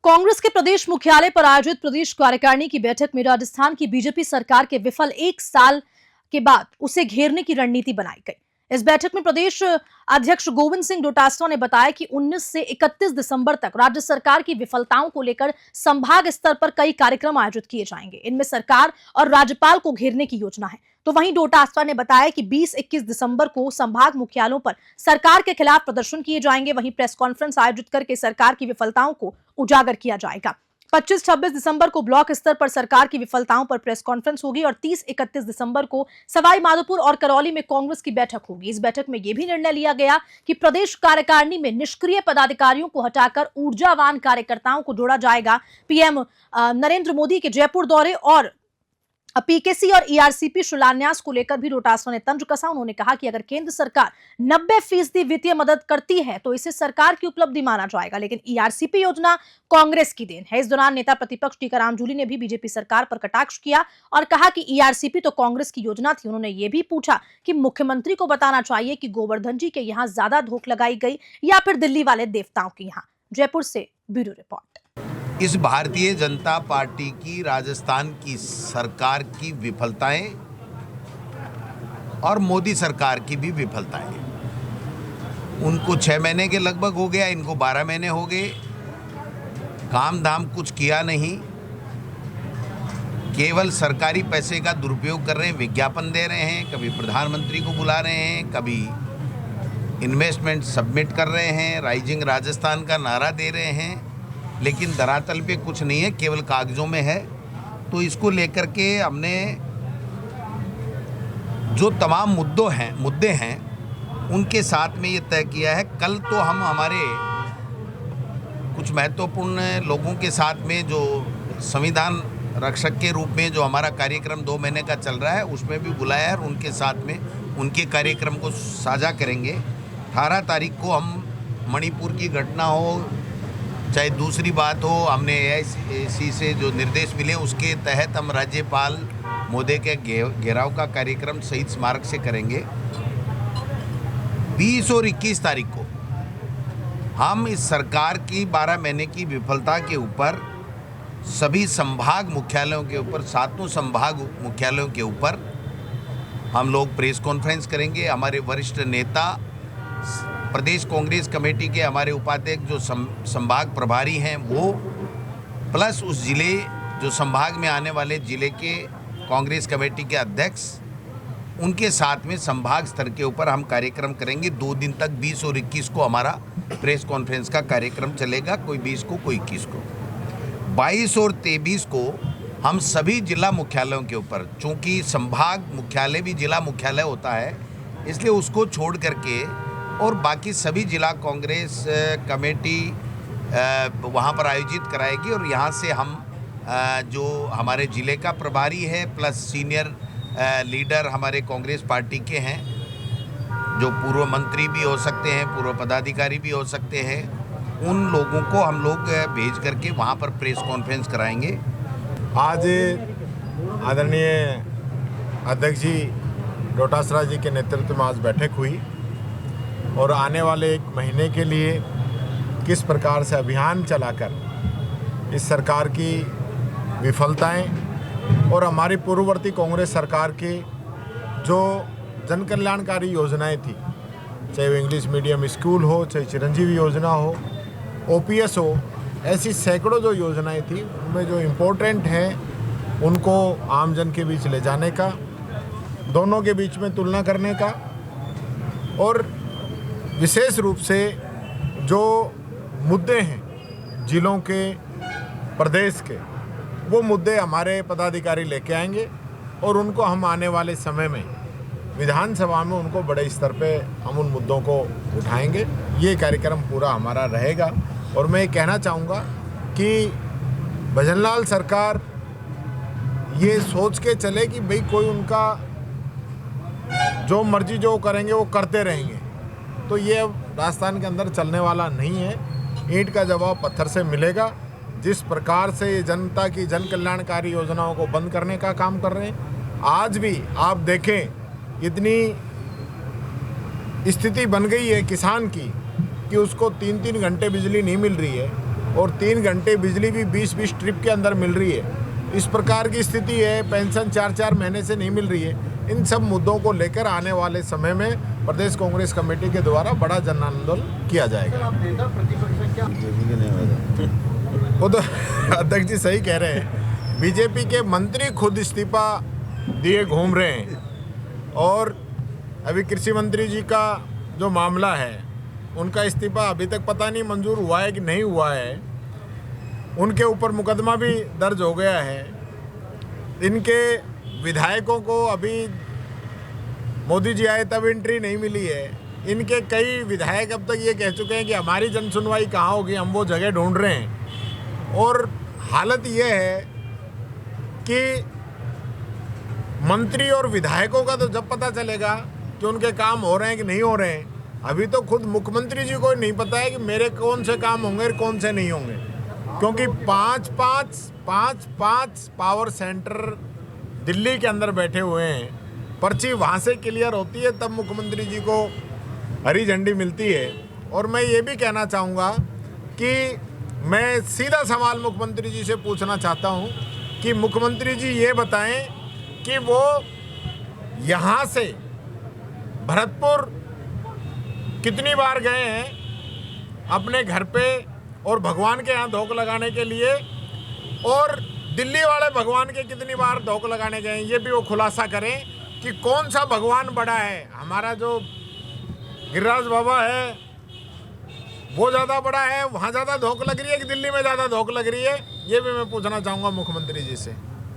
कांग्रेस के प्रदेश मुख्यालय पर आयोजित प्रदेश कार्यकारिणी की बैठक में राजस्थान की बीजेपी सरकार के विफल 1 साल के बाद उसे घेरने की रणनीति बनाई गई। इस बैठक में प्रदेश अध्यक्ष गोविंद सिंह डोटासरा ने बताया कि 19 से 31 दिसंबर तक राज्य सरकार की विफलताओं को लेकर संभाग स्तर पर कई कार्यक्रम आयोजित किए जाएंगे। इनमें सरकार और राज्यपाल को घेरने की योजना है। तो वहीं डोटासरा ने बताया कि 20-21 दिसंबर को संभाग मुख्यालयों पर सरकार के खिलाफ प्रदर्शन किए जाएंगे। वहीं प्रेस कॉन्फ्रेंस आयोजित करके सरकार की विफलताओं को उजागर किया जाएगा। 25-26 दिसंबर को ब्लॉक स्तर पर सरकार की विफलताओं पर प्रेस कॉन्फ्रेंस होगी और 30-31 दिसंबर को सवाई माधोपुर और करौली में कांग्रेस की बैठक होगी। इस बैठक में यह भी निर्णय लिया गया कि प्रदेश कार्यकारिणी में निष्क्रिय पदाधिकारियों को हटाकर ऊर्जावान कार्यकर्ताओं को जोड़ा जाएगा। पीएम नरेंद्र मोदी के जयपुर दौरे और पीकेसी और ईआरसीपी शिलान्यास को लेकर भी डोटासरा ने तंज कसा। उन्होंने कहा कि अगर केंद्र सरकार 90% वित्तीय मदद करती है तो इसे सरकार की उपलब्धि माना जाएगा, लेकिन ईआरसीपी योजना कांग्रेस की देन है। इस दौरान नेता प्रतिपक्ष टीकाराम जूली ने भी बीजेपी सरकार पर कटाक्ष किया और कहा कि ईआरसीपी तो कांग्रेस की योजना थी। उन्होंने ये भी पूछा कि मुख्यमंत्री को बताना चाहिए कि गोवर्धन जी के यहाँ ज्यादा धोख लगाई गई या फिर दिल्ली वाले देवताओं के यहाँ। जयपुर से ब्यूरो रिपोर्ट। इस भारतीय जनता पार्टी की राजस्थान की सरकार की विफलताएं और मोदी सरकार की भी विफलताएं, उनको 6 महीने के लगभग हो गया, इनको 12 महीने हो गए। काम धाम कुछ किया नहीं, केवल सरकारी पैसे का दुरुपयोग कर रहे हैं, विज्ञापन दे रहे हैं, कभी प्रधानमंत्री को बुला रहे हैं, कभी इन्वेस्टमेंट सबमिट कर रहे हैं, राइजिंग राजस्थान का नारा दे रहे हैं, लेकिन धरातल पे कुछ नहीं है, केवल कागजों में है। तो इसको लेकर के हमने जो तमाम मुद्दे हैं उनके साथ में ये तय किया है। कल तो हम हमारे कुछ महत्वपूर्ण लोगों के साथ में जो संविधान रक्षक के रूप में जो हमारा कार्यक्रम 2 महीने का चल रहा है उसमें भी बुलाया है और उनके साथ में उनके कार्यक्रम को साझा करेंगे। 18 तारीख को हम मणिपुर की घटना हो चाहे दूसरी बात हो, हमने एआईसी से जो निर्देश मिले उसके तहत हम राज्यपाल महोदय के घेराव का कार्यक्रम शहीद स्मारक से करेंगे। 20 और 21 तारीख को हम इस सरकार की 12 महीने की विफलता के ऊपर सभी संभाग मुख्यालयों के ऊपर, 7 संभाग मुख्यालयों के ऊपर हम लोग प्रेस कॉन्फ्रेंस करेंगे। हमारे वरिष्ठ नेता, प्रदेश कांग्रेस कमेटी के हमारे उपाध्यक्ष जो संभाग प्रभारी हैं वो, प्लस उस जिले जो संभाग में आने वाले जिले के कांग्रेस कमेटी के अध्यक्ष, उनके साथ में संभाग स्तर के ऊपर हम कार्यक्रम करेंगे। 2 दिन तक 20 और 21 को हमारा प्रेस कॉन्फ्रेंस का कार्यक्रम चलेगा, कोई 20 को कोई 21 को। 22 और 23 को हम सभी जिला मुख्यालयों के ऊपर, चूँकि संभाग मुख्यालय भी जिला मुख्यालय होता है इसलिए उसको छोड़ करके और बाकी सभी जिला कांग्रेस कमेटी वहाँ पर आयोजित कराएगी और यहाँ से हम जो हमारे ज़िले का प्रभारी है प्लस सीनियर लीडर हमारे कांग्रेस पार्टी के हैं, जो पूर्व मंत्री भी हो सकते हैं, पूर्व पदाधिकारी भी हो सकते हैं, उन लोगों को हम लोग भेज करके वहाँ पर प्रेस कॉन्फ्रेंस कराएंगे। आज आदरणीय अध्यक्ष जी डोटासरा जी के नेतृत्व में आज बैठक हुई और आने वाले 1 महीने के लिए किस प्रकार से अभियान चलाकर इस सरकार की विफलताएं और हमारी पूर्ववर्ती कांग्रेस सरकार की जो जन कल्याणकारी योजनाएं थी, चाहे वो इंग्लिश मीडियम स्कूल हो, चाहे चिरंजीवी योजना हो, ओपीएस हो, ऐसी सैकड़ों जो योजनाएं थी उनमें जो इम्पोर्टेंट हैं उनको आमजन के बीच ले जाने का, दोनों के बीच में तुलना करने का और विशेष रूप से जो मुद्दे हैं जिलों के, प्रदेश के, वो मुद्दे हमारे पदाधिकारी लेके आएंगे और उनको हम आने वाले समय में विधानसभा में उनको बड़े स्तर पे हम उन मुद्दों को उठाएंगे। ये कार्यक्रम पूरा हमारा रहेगा और मैं ये कहना चाहूँगा कि भजनलाल सरकार ये सोच के चले कि भाई कोई उनका जो मर्जी जो करेंगे वो करते रहेंगे, तो ये राजस्थान के अंदर चलने वाला नहीं है। ईंट का जवाब पत्थर से मिलेगा। जिस प्रकार से ये जनता की जन कल्याणकारी योजनाओं को बंद करने का काम कर रहे हैं, आज भी आप देखें इतनी स्थिति बन गई है किसान की कि उसको 3-3 घंटे बिजली नहीं मिल रही है। और 3 घंटे बिजली भी 20-20 ट्रिप के अंदर मिल रही है। इस प्रकार की स्थिति है, पेंशन 4-4 महीने से नहीं मिल रही है। इन सब मुद्दों को लेकर आने वाले समय में प्रदेश कांग्रेस कमेटी के द्वारा बड़ा जन आंदोलन किया जाएगा। वो तो अध्यक्ष जी सही कह रहे हैं, बीजेपी के मंत्री खुद इस्तीफा दिए घूम रहे हैं और अभी कृषि मंत्री जी का जो मामला है उनका इस्तीफा अभी तक पता नहीं मंजूर हुआ है कि नहीं हुआ है। उनके ऊपर मुकदमा भी दर्ज हो गया है। इनके विधायकों को अभी मोदी जी आए तब एंट्री नहीं मिली है। इनके कई विधायक अब तक ये कह चुके हैं कि हमारी जन सुनवाई कहाँ होगी, हम वो जगह ढूंढ रहे हैं। और हालत ये है कि मंत्री और विधायकों का तो जब पता चलेगा कि उनके काम हो रहे हैं कि नहीं हो रहे हैं। अभी तो खुद मुख्यमंत्री जी को नहीं पता है कि मेरे कौन से काम होंगे और कौन से नहीं होंगे, क्योंकि 5 पावर सेंटर दिल्ली के अंदर बैठे हुए हैं। पर्ची वहाँ से क्लियर होती है तब मुख्यमंत्री जी को हरी झंडी मिलती है। और मैं ये भी कहना चाहूँगा कि मैं सीधा सवाल मुख्यमंत्री जी से पूछना चाहता हूँ कि मुख्यमंत्री जी ये बताएं कि वो यहाँ से भरतपुर कितनी बार गए हैं अपने घर पे और भगवान के यहाँ धोख लगाने के लिए, और दिल्ली वाले भगवान के कितनी बार धोख लगाने गए हैं, ये भी वो खुलासा करें कि कौन सा भगवान बड़ा है। हमारा जो गिरिराज बाबा है वो ज़्यादा बड़ा है, वहाँ ज़्यादा धोख लग रही है कि दिल्ली में ज़्यादा धोख लग रही है, ये भी मैं पूछना चाहूँगा मुख्यमंत्री जी से।